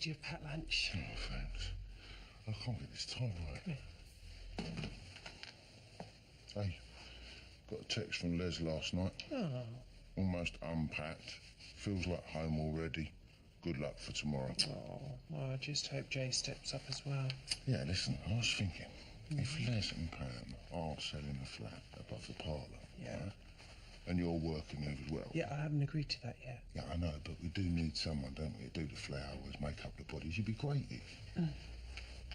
you a packed lunch. Oh, thanks. I can't get this time right. Hey, got a text from Les last night. Oh. Almost unpacked. Feels like home already. Good luck for tomorrow. Oh, well, I just hope Jay steps up as well. Yeah, listen, I was thinking, if Les and Pam are selling a flat above the parlour, Yeah. right, and you're working there as well. Yeah, I haven't agreed to that yet. Yeah, I know, but we do need someone, don't we, to do the flowers, make up the bodies. You'd be great if.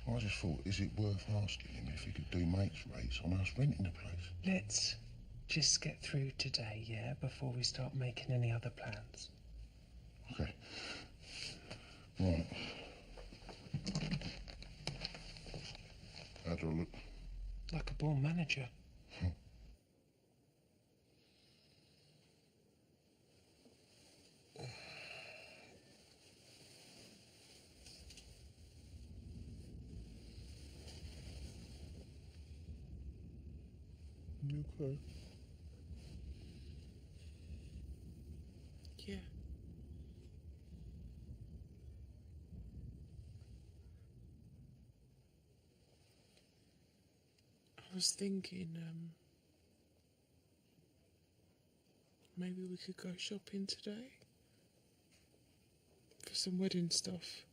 I just thought, is it worth asking him if he could do mates rates on us renting the place? Let's just get through today, yeah, before we start making any other plans. Okay. Right. How do I look? Like a born manager. You okay? Yeah. I was thinking, maybe we could go shopping today for some wedding stuff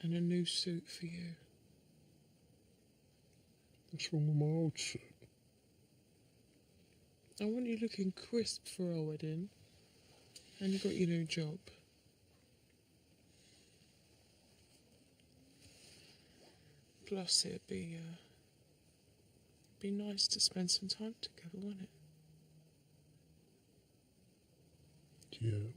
and a new suit for you. What's wrong with my old suit? I want you looking crisp for our wedding, and you got your new job. Plus, it'd be nice to spend some time together, wouldn't it? Yeah.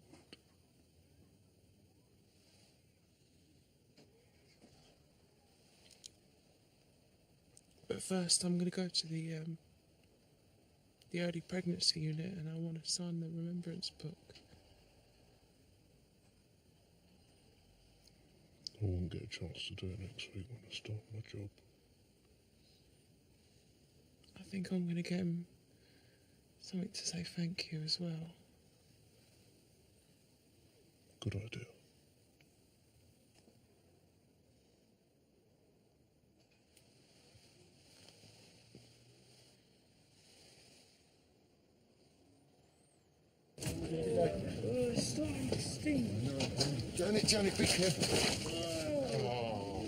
But first, I'm going to go to the early pregnancy unit, and I want to sign the remembrance book. I won't get a chance to do it next week when I start my job. I think I'm going to get him something to say thank you as well. Good idea. Oh, it's starting to stink. Janet, be careful. Oh,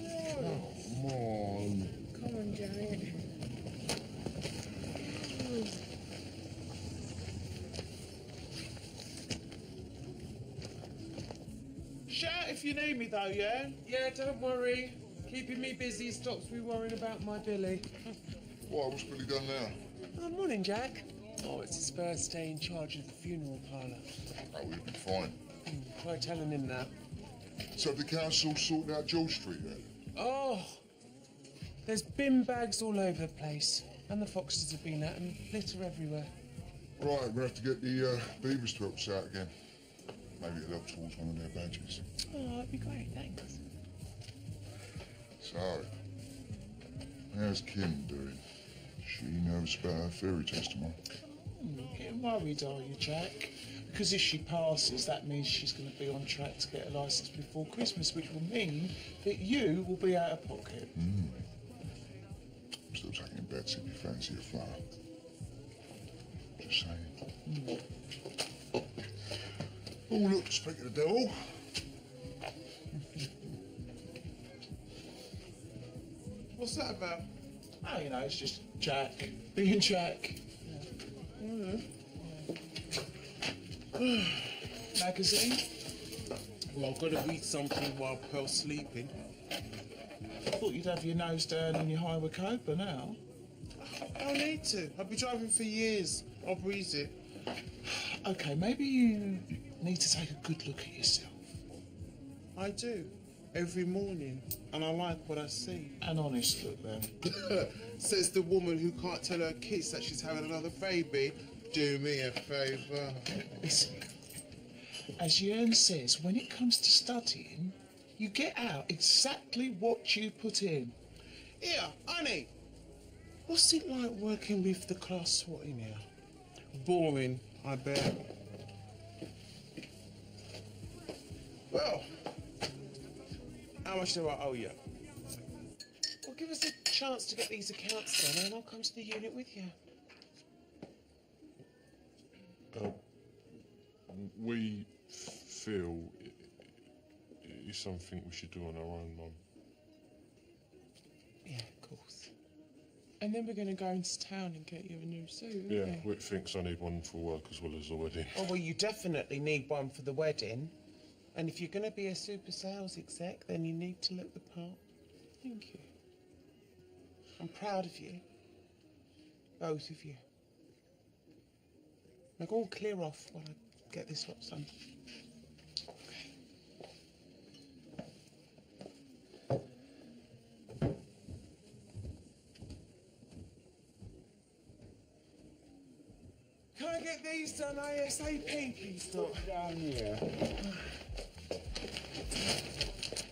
come on. Come on, Janet. Shout if you need me though, yeah? Yeah, don't worry. Keeping me busy stops me worrying about my Billy. Why, what's Billy done now? Oh, morning, Jack. Oh, it's his first day in charge of the funeral parlour. Oh, he'll be fine. Try telling him that. So the council sorting out George Street then? Oh, there's bin bags all over the place. And the foxes have been at them. Litter everywhere. Right, we're going to have to get the beavers to help us out again. Maybe it'll help towards one of their badges. Oh, that'd be great, thanks. So, how's Kim doing? She nervous about her fairy test tomorrow? Getting worried, are you, Jack? Because if she passes, that means she's going to be on track to get a licence before Christmas, which will mean that you will be out of pocket. I'm still taking bets if you fancy a flower. Just saying. Oh, look, speak of the devil. What's that about? Oh, you know, it's just Jack being Jack. Magazine? Well, I've got to read something while Pearl's sleeping. I thought you'd have your nose down in your highway coat by now. I don't need to. I've been driving for years. I'll breeze it. Okay, maybe you need to take a good look at yourself. I do. Every morning. And I like what I see. An honest look, then. Says the woman who can't tell her kids that she's having another baby. Do me a favour. Listen, as Jörn says, when it comes to studying, you get out exactly what you put in. Here, honey. What's it like working with the class swatting here? Boring, I bet. Well, how much do I owe you? Well, give us a chance to get these accounts done, and I'll come to the unit with you. We feel it's something we should do on our own, Mum. Yeah, of course. And then we're going to go into town and get you a new suit, aren't Yeah, we? Whit thinks I need one for work as well as the wedding. Oh, well, you definitely need one for the wedding. And if you're going to be a super sales exec, then you need to look the part. Thank you. I'm proud of you. Both of you. Now go and clear off while I get this lot done. Can I get these done ASAP, please, Doc? Down here.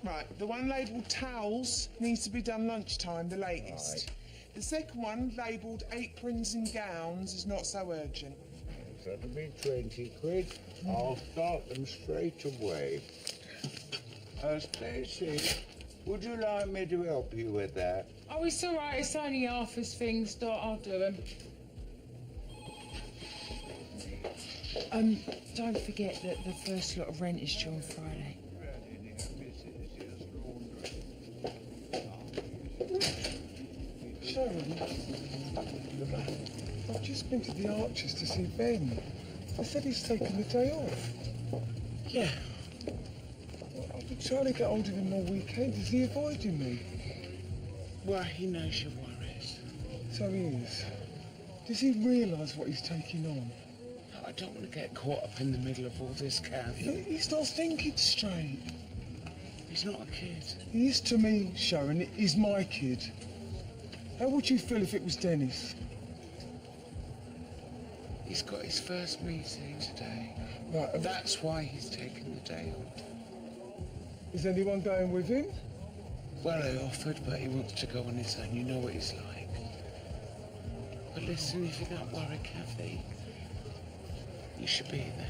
Right, the one labelled towels needs to be done lunchtime, the latest. Right. The second one labelled aprons and gowns is not so urgent. That'll be 20 quid. I'll start them straight away. Stacey, would you like me to help you with that? Oh, it's all right. It's only Arthur's things, Dot. I'll do them. Don't forget that the first lot of rent is due on Friday. Sharon, I've just been to the Archers to see Ben. They said he's taken the day off. Yeah. I've been trying to get hold of him all weekend. Is he avoiding me? Well, he knows your worries. So he is. Does he realise what he's taking on? I don't want to get caught up in the middle of all this, Cav. He's not thinking straight. He's not a kid. He is to me, Sharon. He's my kid. How would you feel if it was Dennis? He's got his first meeting today. Right, That's why he's taken the day off. is anyone going with him? Well, I offered, but he wants to go on his own. You know what he's like. But listen, if you don't worry, Kathy, you should be there.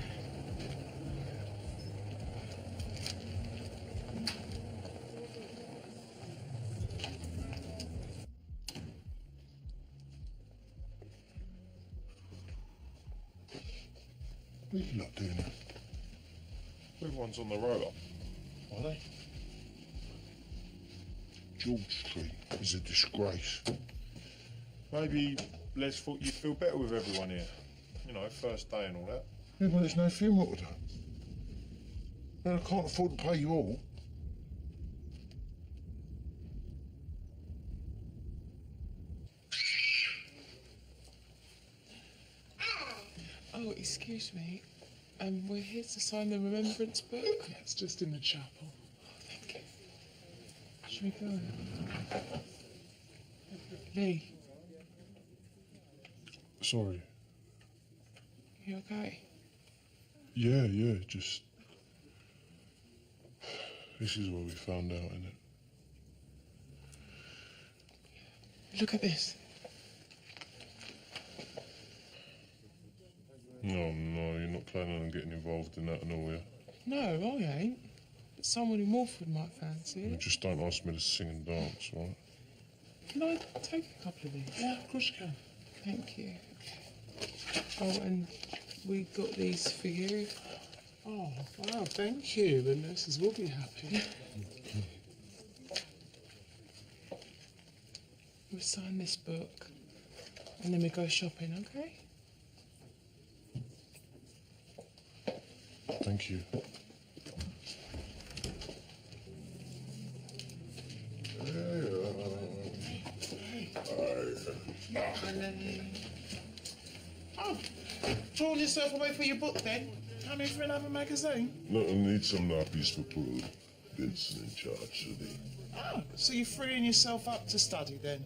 What are you lot doing? Everyone's on the roller. Are they? George Street is a disgrace. Maybe Les thought you'd feel better with everyone here. You know, first day and all that. Yeah, well, there's no funeral today. And I can't afford to pay you all. Oh, excuse me. We're here to sign the remembrance book. Yeah, it's just in the chapel. Oh, thank you. Should we go? Lee, Sorry. you okay? Yeah, just... This is what we found out, innit? Look at this. No, you're not planning on getting involved in that and all, yeah? No, I ain't. But someone in Morford might fancy You it. just don't ask me to sing and dance, right? Can I take a couple of these? Yeah, of course you can. Thank you. Oh, and we got these for you. Oh, wow, thank you. The nurses will be happy. We'll sign this book, and then we go shopping, okay? Thank you. Oh, drawn yourself away for your book then? Come in for another magazine? No, I need some nappies for Paul. Vincent in charge today. Oh, so you're freeing yourself up to study then?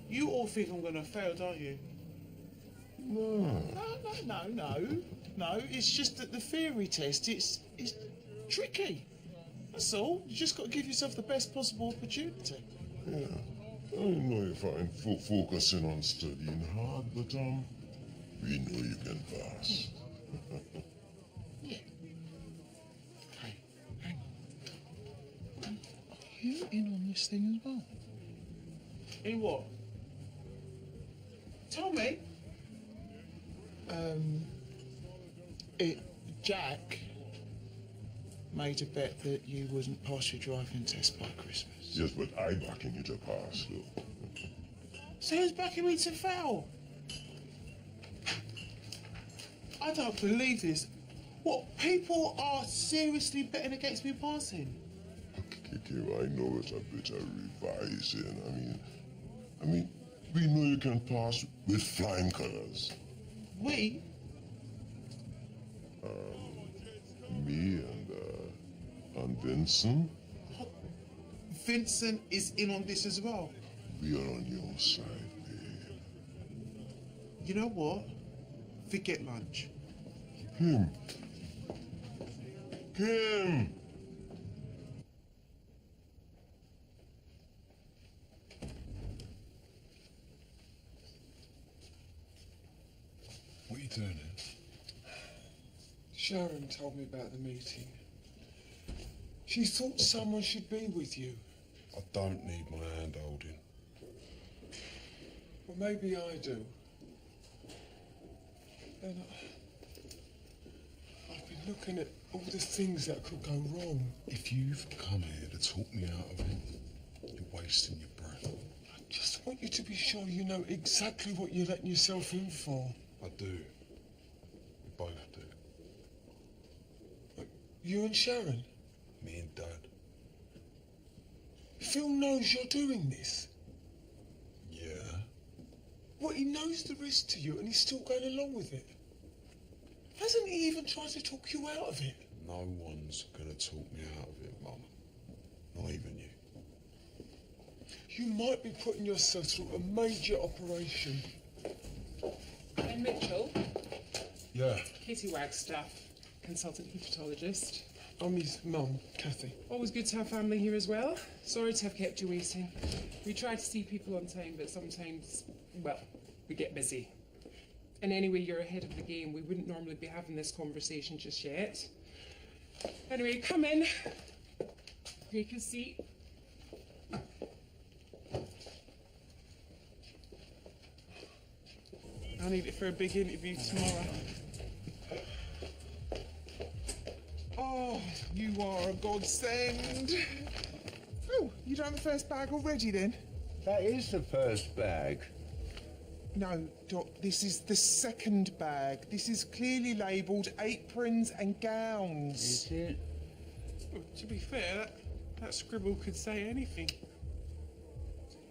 You all think I'm going to fail, don't you? No. No, it's just that the theory test, it's tricky. That's all. You just got to give yourself the best possible opportunity. Yeah. I don't know if I'm focusing on studying hard, but we know you can pass. Yeah. Hey, you in on this thing as well? In what? Tell me. Jack made a bet that you wouldn't pass your driving test by Christmas. Yes, but I backing you to pass, though. So who's backing me to fail? I don't believe this. What, people are seriously betting against me passing? Kim, I know it's a bit of revising. I mean, we know you can pass with flying colours. We? Me and Vincent, Vincent is in on this as well. we are on your side, babe. You know what? Forget lunch. Kim! Kim! What are you doing here? Sharon told me about the meeting. She thought someone should be with you. I don't need my hand holding. Well, maybe I do. And I've been looking at all the things that could go wrong. If you've come here to talk me out of it, you're wasting your breath. I just want you to be sure you know exactly what you're letting yourself in for. I do. We both do. You and Sharon? Me and Dad. Phil knows you're doing this. Yeah. What, he knows the risk to you and he's still going along with it? Hasn't he even tried to talk you out of it? No one's gonna talk me out of it, Mum. Not even you. You might be putting yourself through a major operation. I'm Mitchell, Yeah. Katie Wagstaff, consultant hepatologist. I'm his mum, Kathy. Always good to have family here as well. Sorry to have kept you waiting. We try to see people on time, but sometimes, well, we get busy. And anyway, you're ahead of the game. We wouldn't normally be having this conversation just yet. Anyway, come in. Take a seat. I need it for a big interview tomorrow. Oh, you are a godsend. Oh, you done the first bag already then? That is the first bag. No, Doc, this is the second bag. This is clearly labelled aprons and gowns. Is it? Well, to be fair, that scribble could say anything.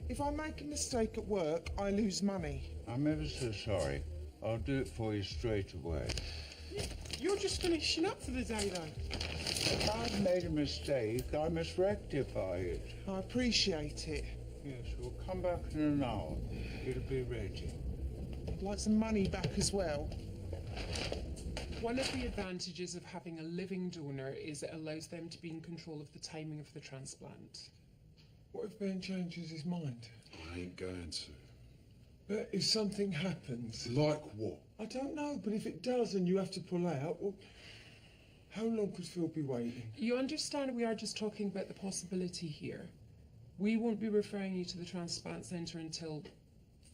If I make a mistake at work, I lose money. I'm ever so sorry. I'll do it for you straight away. You're just finishing up for the day, though. If I've made a mistake, I must rectify it. I appreciate it. Yes, we'll come back in an hour. It'll be ready. I'd like some money back as well. One of the advantages of having a living donor is it allows them to be in control of the timing of the transplant. What if Ben changes his mind? I ain't going to. But if something happens... Like what? I don't know, but if it does and you have to pull out, well, how long could Phil be waiting? You understand we are just talking about the possibility here. We won't be referring you to the transplant centre until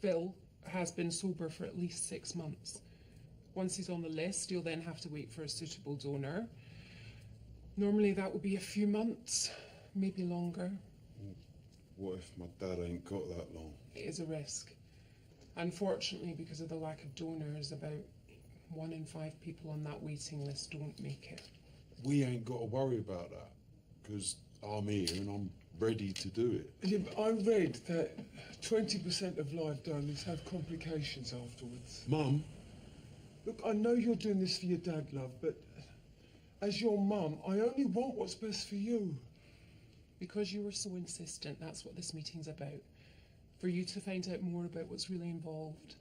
Phil has been sober for at least 6 months. Once he's on the list, you'll then have to wait for a suitable donor. Normally that would be a few months, maybe longer. What if my dad ain't got that long? It is a risk. Unfortunately, because of the lack of donors, about 1 in 5 people on that waiting list don't make it. We ain't got to worry about that, because I'm here and I'm ready to do it. Yeah, but I read that 20% of live donors have complications afterwards. Mum? Look, I know you're doing this for your dad, love, but as your mum, I only want what's best for you. Because you were so insistent, that's what this meeting's about. For you to find out more about what's really involved.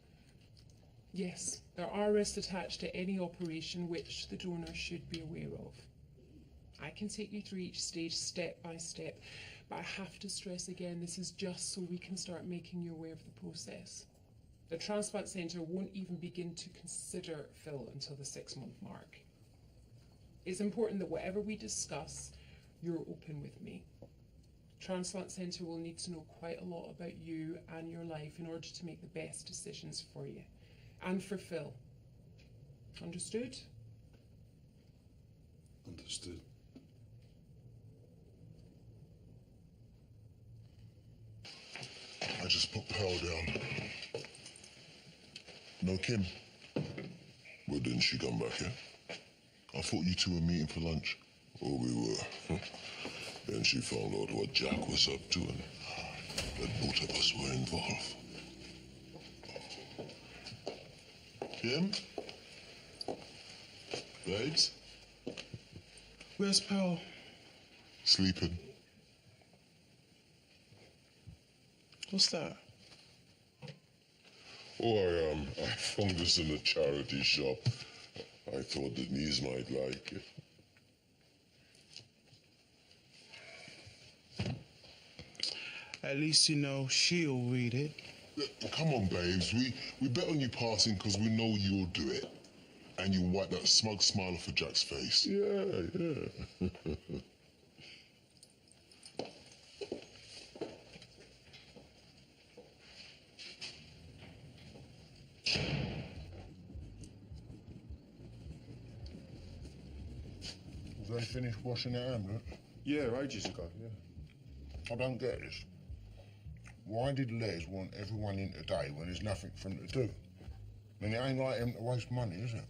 Yes, there are risks attached to any operation which the donor should be aware of. I can take you through each stage step by step, but I have to stress again, this is just so we can start making you aware of the process. The transplant centre won't even begin to consider Phil until the 6-month mark. It's important that whatever we discuss, you're open with me. Transplant Centre will need to know quite a lot about you and your life in order to make the best decisions for you. And for Phil. Understood? Understood. I just put Pearl down. No Kim? Well, didn't she come back here? I thought you two were meeting for lunch. Oh, we were. Then she found out what Jack was up to and that both of us were involved. Kim? Babes? Where's Pearl? Sleeping. What's that? Oh, I found this in a charity shop. I thought Denise might like it. At least you know she'll read it. Come on, babes. We bet on you passing because we know you'll do it. And you wipe that smug smile off of Jack's face. Yeah. They finished washing their hamlet? Yeah, ages ago, yeah. I don't get this. Why did Les want everyone in today when there's nothing for them to do? I mean, it ain't like him to waste money, is it?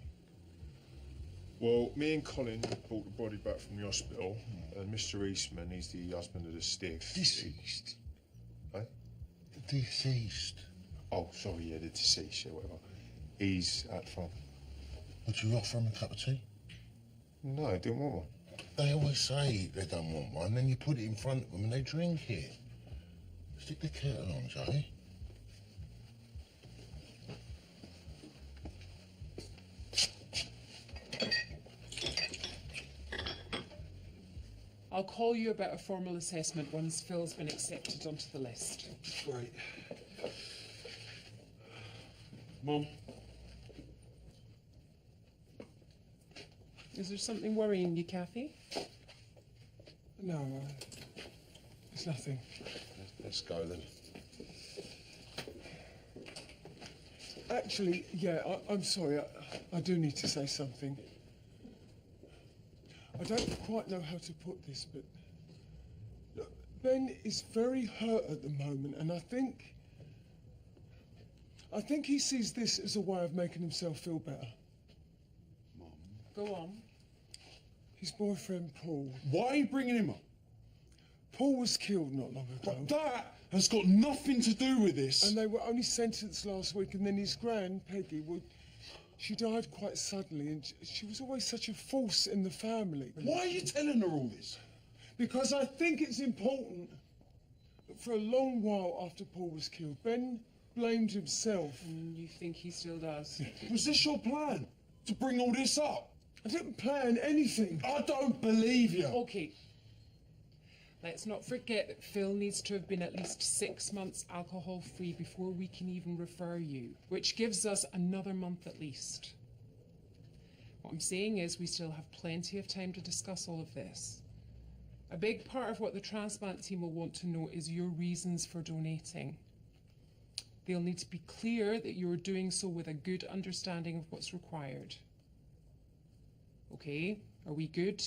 Well, me and Colin brought the body back from the hospital, and Mr. Eastman, he's the husband of the stiff. Deceased? Eh? The deceased? Oh, sorry, yeah, the deceased, yeah, whatever. He's at the farm. Would you offer him a cup of tea? No, I didn't want one. They always say they don't want one, then you put it in front of them and they drink it. Stick the kettle on, Jay. I'll call you about a formal assessment once Phil's been accepted onto the list. Great. Mum. Is there something worrying you, Kathy? No, it's nothing. Let's go then. Actually, yeah, I'm sorry. I do need to say something. I don't quite know how to put this, but look, Ben is very hurt at the moment, and I think he sees this as a way of making himself feel better. Mum. Go on. His boyfriend, Paul. Why are you bringing him up? Paul was killed not long ago. But that has got nothing to do with this. And they were only sentenced last week, and then his gran, Peggy, she died quite suddenly, and she was always such a force in the family. Why are you telling her all this? Because I think it's important that for a long while after Paul was killed, Ben blamed himself. You think he still does? Was this your plan? To bring all this up? I didn't plan anything. I don't believe you. Okay. Let's not forget that Phil needs to have been at least 6 months alcohol-free before we can even refer you, which gives us another month at least. What I'm saying is we still have plenty of time to discuss all of this. A big part of what the transplant team will want to know is your reasons for donating. They'll need to be clear that you're doing so with a good understanding of what's required. Okay, are we good?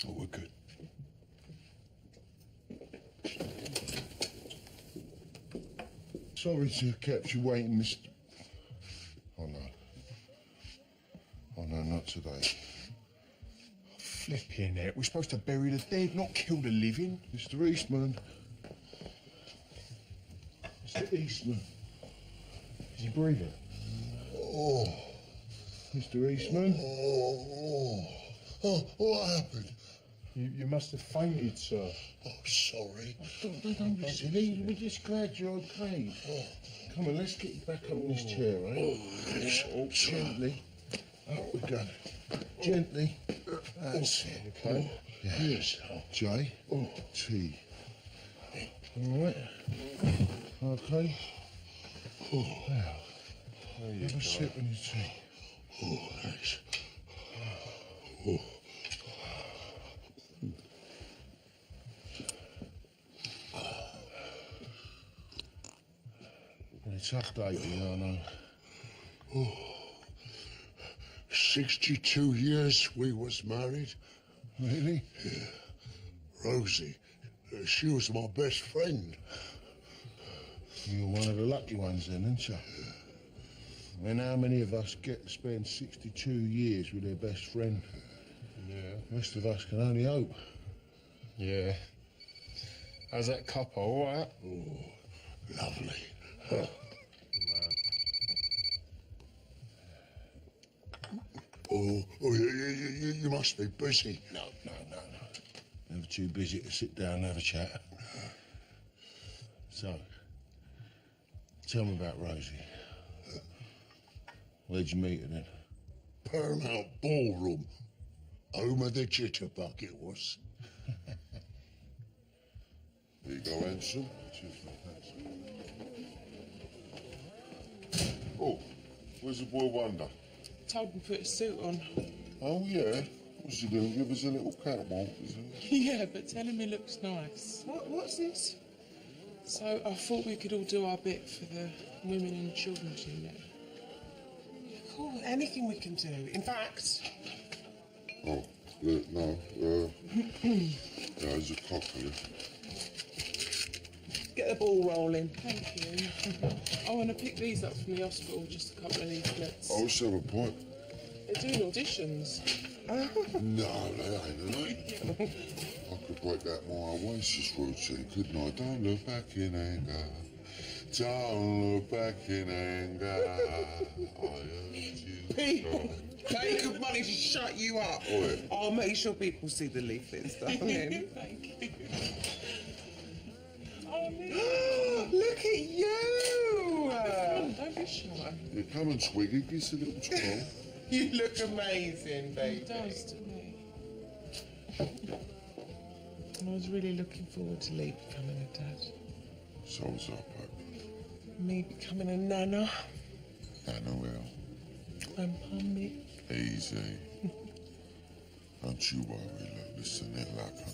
Oh, we're good. Sorry to have kept you waiting, Mr. Oh, no. Oh, no, not today. Flipping it. We're supposed to bury the dead, not kill the living. Mr. Eastman. Mr. Eastman. Is he breathing? Oh. Mr. Eastman. Oh, what happened? You must have fainted, sir. Oh, sorry. Don't be silly. We're just glad you're okay. Oh. Come on, let's get you back up in this chair, eh? Oh, gently. Up we go. Gently. That's it. Okay. Yes. Jay. Oh, tea. All right. Okay. Oh. Now, have a sip of your tea. Oh, thanks. Oh. a tough day, I know. Oh, 62 years we was married. Really? Yeah. Rosie, she was my best friend. You're one of the lucky ones then, aren't you? And how many of us get to spend 62 years with their best friend? Yeah. The rest of us can only hope. Yeah. How's that couple, all right? Oh, lovely. You must be busy. No. Never too busy to sit down and have a chat. So, tell me about Rosie. Where'd you meet her then? Paramount Ballroom. Home of the jitterbug it was. There you go, Ansel. Oh, where's the boy Wonder? Told him to put a suit on. Oh, yeah? What's he doing? Give us a little catwalk, isn't he? Yeah, but tell him he looks nice. What's this? So I thought we could all do our bit for the Women and Children's Unit. Cool, anything we can do. In fact... Oh, no, there's a cockle. Get the ball rolling. Thank you. I want to pick these up from the hospital, just a couple of leaflets. Oh, let's have a point. They're doing auditions. No, they ain't, I could break that my Oasis routine, couldn't I? Don't look back in anger. Don't look back in anger. I hurt you. People, pay good money to shut you up. Oi. I'll make sure people see the leaflets, darling. Thank you. Oh, Look at you! don't be shy. Yeah, come and Swiggy, give us a little twirl. You look amazing, baby. It does to me. I was really looking forward to Lee becoming a dad. So's up, baby. Me becoming a nana. Anna will. And Mummy. Easy. Don't you worry, look, listen, it'll happen.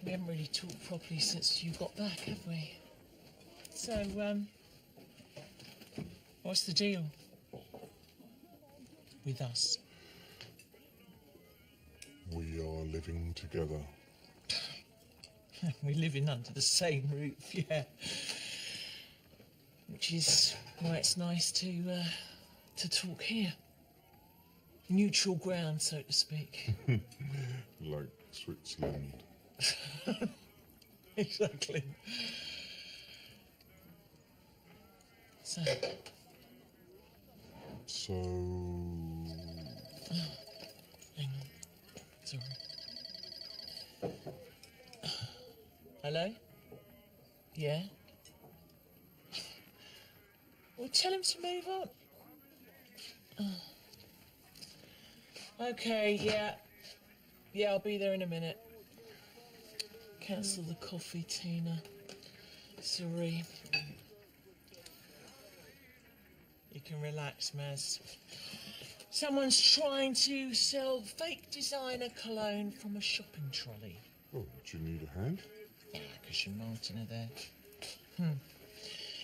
We haven't really talked properly since you got back, have we? So, what's the deal with us? We are living together. We're living under the same roof, yeah. Which is why it's nice to talk here. Neutral ground, so to speak. Like Switzerland. Exactly. So, hang on. Sorry. Hello? Yeah? Well, tell him to move on. Okay, yeah. Yeah, I'll be there in a minute. Cancel the coffee, Tina. Sorry. You can relax, Maz. Someone's trying to sell fake designer cologne from a shopping trolley. Oh, do you need a hand? Yeah, because you and Martin are there.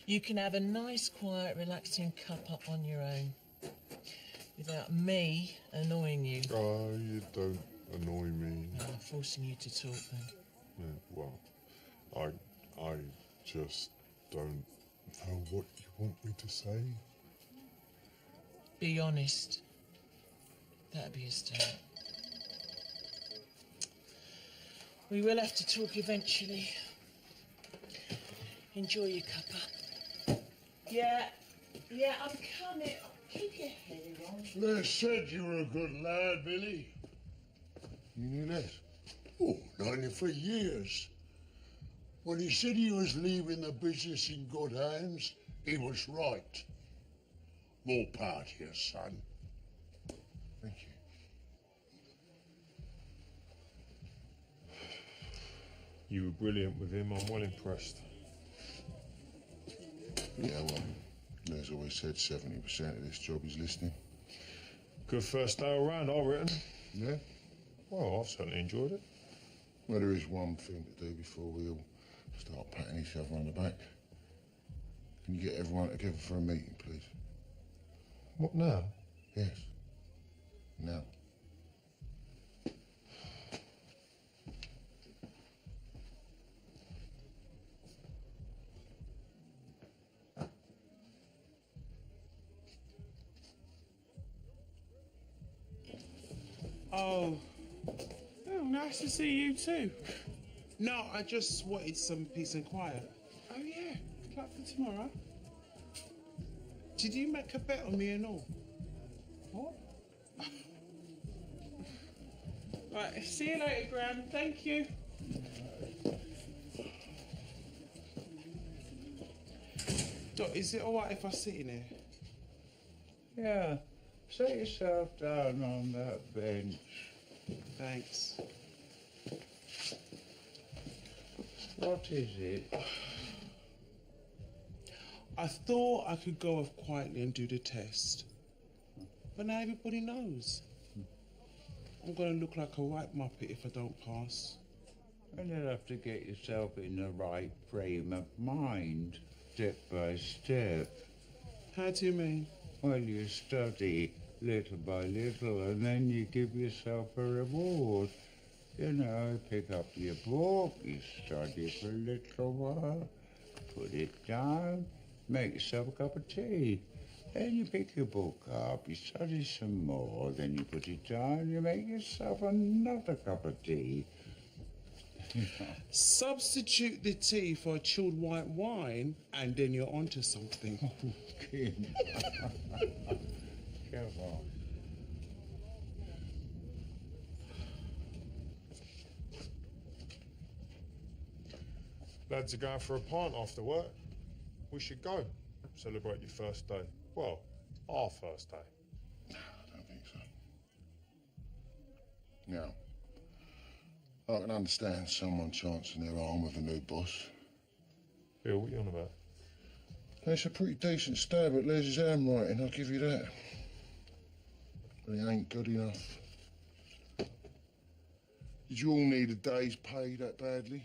You can have a nice, quiet, relaxing cuppa on your own. Without me annoying you. Oh, you don't annoy me. No, I'm forcing you to talk then. Yeah, well, I just don't know what you want me to say. Be honest. That'd be a start. We will have to talk eventually. Enjoy your cuppa. Yeah, I'm coming. Keep your head on. They said you were a good lad, Billy. You knew that? Oh, known him for years. When he said he was leaving the business in good hands, he was right. More power to your son. Thank you. You were brilliant with him. I'm well impressed. Yeah, well, as always said, 70% of this job is listening. Good first day around, I reckon. Yeah? Well, I've certainly enjoyed it. Well, there is one thing to do before we all start patting each other on the back. Can you get everyone together for a meeting, please? What now? Yes. Now. Oh, nice to see you too. No, I just wanted some peace and quiet. Oh yeah, good luck for tomorrow. Did you make a bet on me and all? What? Right, see you later, Gran. Thank you. Doc, is it alright if I sit in here? Yeah, sit yourself down on that bench. Thanks. What is it? I thought I could go off quietly and do the test. But now everybody knows. I'm gonna look like a right muppet if I don't pass. And you'll have to get yourself in the right frame of mind, step by step. How do you mean? Well, you study little by little, and then you give yourself a reward. You know, pick up your book, you study for a little while, put it down, make yourself a cup of tea. Then you pick your book up, you study some more, then you put it down, you make yourself another cup of tea. Substitute the tea for a chilled white wine, and then you're onto something. Kim. Come on. Lads are going for a pint after work. We should go. Celebrate your first day. Well, our first day. I don't think so. Now, I can understand someone chancing their arm with a new boss. Yeah, what are you on about? It's a pretty decent stab at Les's handwriting, I'll give you that. But it ain't good enough. Did you all need a day's pay that badly?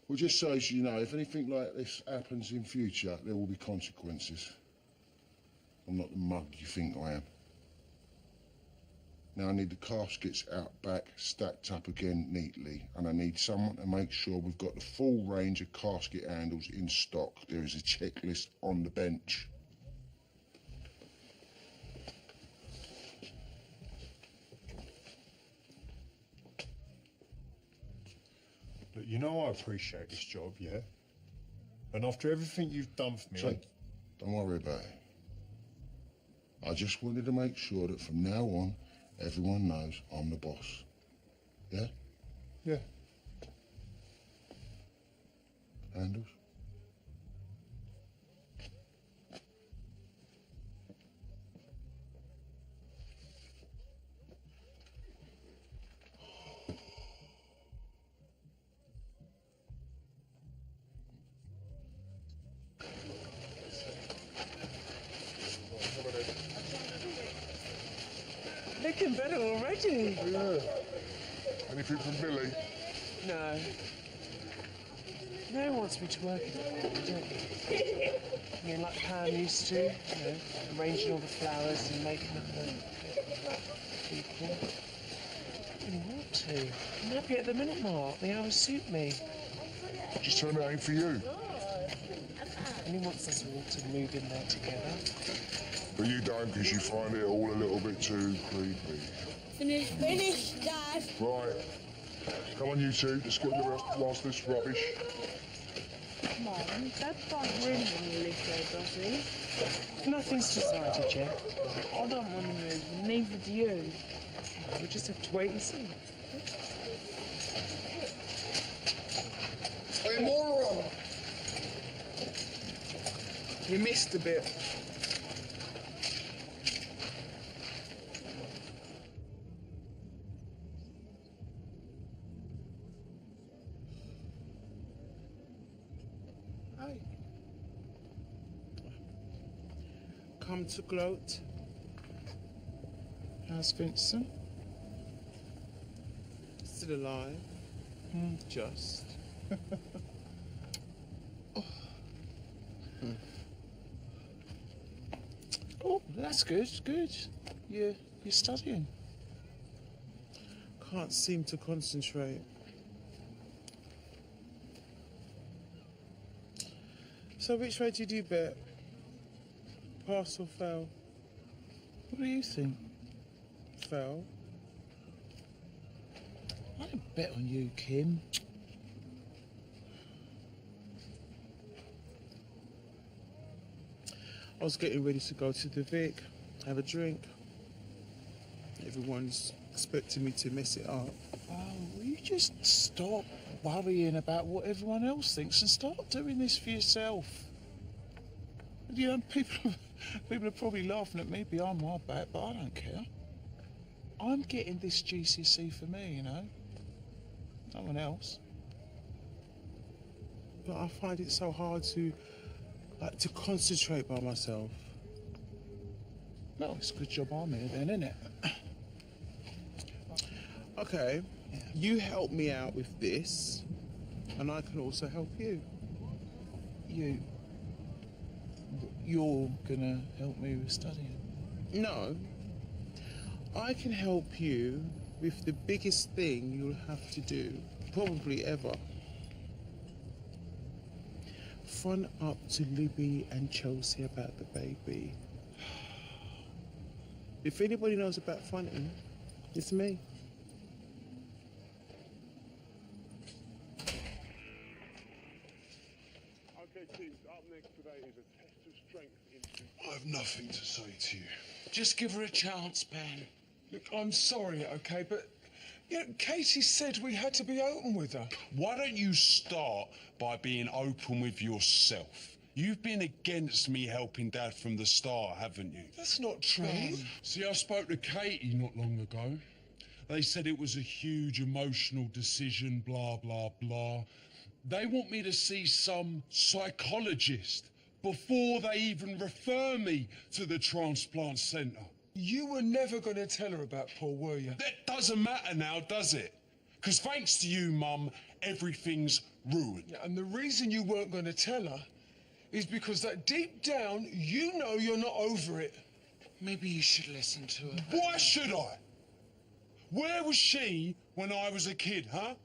Well, just so you know, if anything like this happens in future, there will be consequences. I'm not the mug you think I am. Now I need the caskets out back, stacked up again neatly, and I need someone to make sure we've got the full range of casket handles in stock. There is a checklist on the bench. Look, you know I appreciate this job, yeah? And after everything you've done for me... So, don't worry about it. I just wanted to make sure that from now on, everyone knows I'm the boss. Yeah? Yeah. Handles? Looking better already. Yeah. Anything from Billy? No. No one wants me to work in the garden, don't you? I mean, like Pam used to, you know, arranging all the flowers and making them look people. I really want to. I'm happy at the minute, Mark. The hours suit me. Just tell me it ain't for you. And he wants us all to move in there together. But you don't, because you find it all a little bit too creepy. Finish, Dad. Right. Come on, you two. Let's get the last of this rubbish. Mum, Dad can't really want to live there, does he? Nothing's decided yet. I don't want to move, and neither do you. We'll just have to wait and see. Hey, moron! You missed a bit. Hey. Come to gloat. How's Vincent? Still alive. Just. Oh, that's good, good. You're studying. Can't seem to concentrate. So which way did you bet? Pass or fail? What do you think? Fail. I didn't bet on you, Kim. I was getting ready to go to the Vic, have a drink. Everyone's expecting me to mess it up. Oh, will you just stop worrying about what everyone else thinks and start doing this for yourself? You know, people are probably laughing at me behind my back, but I don't care. I'm getting this GCSE for me, you know. No one else. But I find it so hard to concentrate by myself. Well, it's a good job I'm here then, isn't it? Okay, you help me out with this, and I can also help you. You're gonna help me with studying? No, I can help you with the biggest thing you'll have to do, probably ever. Front up to Libby and Chelsea about the baby. If anybody knows about fronting, it's me. Okay, teams, up next today is a test of strength. I have nothing to say to you. Just give her a chance, Ben. Look, I'm sorry, okay, but you know, Katie said we had to be open with her. Why don't you start by being open with yourself? You've been against me helping Dad from the start, haven't you? That's not true. See, I spoke to Katie not long ago. They said it was a huge emotional decision, blah, blah, blah. They want me to see some psychologist before they even refer me to the transplant centre. You were never going to tell her about Paul, were you? That doesn't matter now, does it? Because thanks to you, Mum, everything's ruined. Yeah, and the reason you weren't going to tell her is because that deep down, you know you're not over it. Maybe you should listen to her. Why should I? Where was she when I was a kid, huh?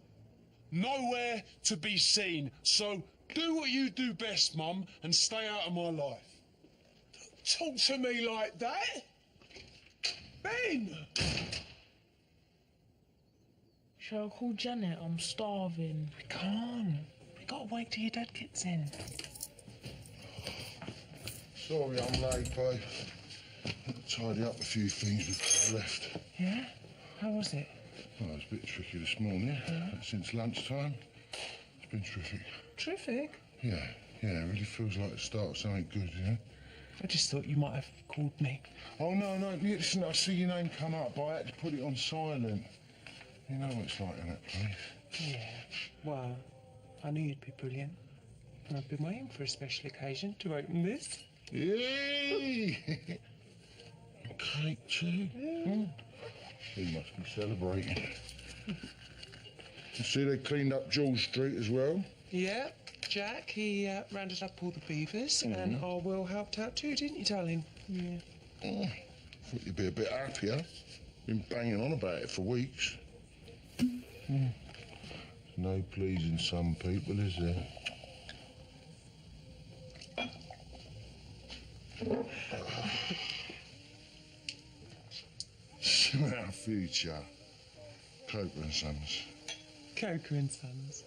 Nowhere to be seen. So do what you do best, Mum, and stay out of my life. Don't talk to me like that. Ben! Shall I call Janet? I'm starving. We can't. We gotta wait till your dad gets in. Sorry I'm late, babe. I'll tidy up a few things before I left. Yeah? How was it? Well, it was a bit tricky this morning. Since lunchtime, it's been terrific. Terrific? Yeah, it really feels like the start of something good, you know? I just thought you might have called me. Oh, no, listen, I see your name come up, but I had to put it on silent. You know what it's like in that place. Yeah. Well, I knew you'd be brilliant. And I've been waiting for a special occasion to open this. Yay! Cake too? Yeah. He must be celebrating. You see they cleaned up George Street as well? Yeah, Jack, he rounded up all the beavers, and our Will helped out too, didn't you, darling? Yeah. Oh, thought you'd be a bit happier. Been banging on about it for weeks. No pleasing some people, is there? Our future. Coker and Sons. Coker and Sons.